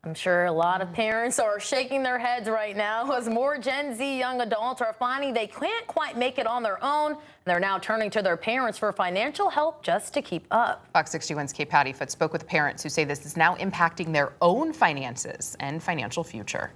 I'm sure a lot of parents are shaking their heads right now as more Gen Z young adults are finding they can't quite make it on their own. They're now turning to their parents for financial help just to keep up. Fox 61's Kate Pattyfoot spoke with parents who say this is now impacting their own finances and financial future.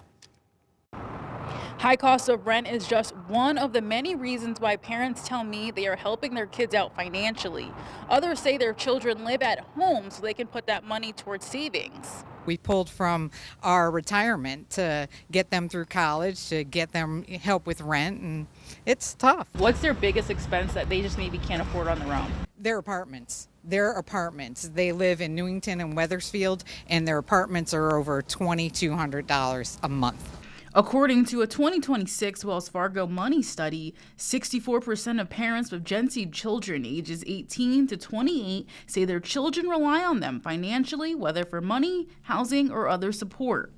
High cost of rent is just one of the many reasons why parents tell me they are helping their kids out financially. Others say their children live at home so they can put that money towards savings. We pulled from our retirement to get them through college, to get them help with rent, and it's tough. What's their biggest expense that they just maybe can't afford on their own? Their apartments. They live in Newington and Wethersfield, and their apartments are over $2,200 a month. According to a 2026 Wells Fargo Money study, 64% of parents with Gen Z children ages 18 to 28 say their children rely on them financially, whether for money, housing, or other support.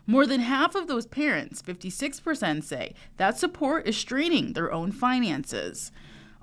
More than half of those parents, 56%, say that support is straining their own finances.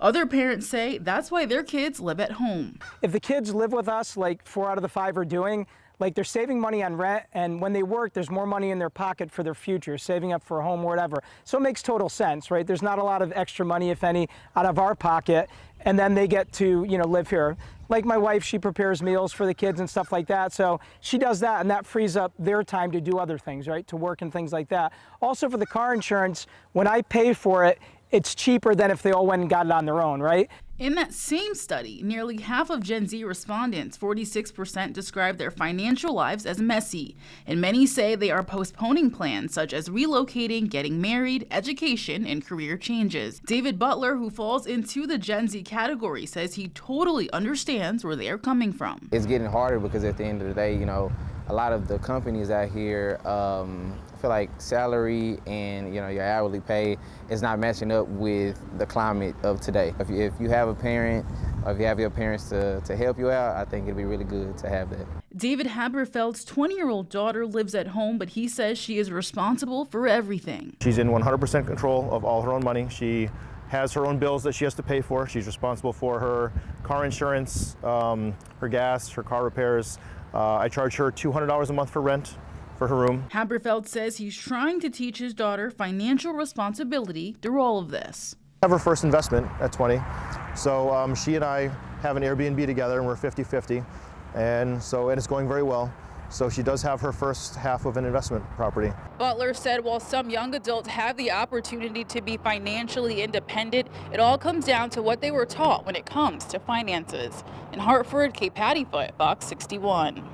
Other parents say that's why their kids live at home. If the kids live with us, like 4 out of the 5 are doing, like they're saving money on rent, and when they work, there's more money in their pocket for their future, saving up for a home or whatever. So it makes total sense, right? There's not a lot of extra money, if any, out of our pocket, and then they get to, live here. Like my wife, she prepares meals for the kids and stuff like that. So she does that, and that frees up their time to do other things, right? To work and things like that. Also for the car insurance, when I pay for it, it's cheaper than if they all went and got it on their own, right? In that same study, nearly half of Gen Z respondents, 46%, describe their financial lives as messy, and many say they are postponing plans such as relocating, getting married, education, and career changes. David Butler, who falls into the Gen Z category, says he totally understands where they are coming from. It's getting harder because at the end of the day, a lot of the companies out here feel like salary and your hourly pay is not matching up with the climate of today. If you have a parent or if you have your parents to help you out, I think it'd be really good to have that. David Haberfeld's 20-year-old daughter lives at home, but he says she is responsible for everything. She's in 100% control of all her own money. She has her own bills that she has to pay for. She's responsible for her car insurance, her gas, her car repairs. I charge her $200 a month for rent for her room. Haberfeld says he's trying to teach his daughter financial responsibility through all of this. I have her first investment at 20, so she and I have an Airbnb together, and we're 50-50, and it's going very well. So she does have her first half of an investment property. Butler said while some young adults have the opportunity to be financially independent, it all comes down to what they were taught when it comes to finances. In Hartford, Kate Pattyfoot, Fox 61.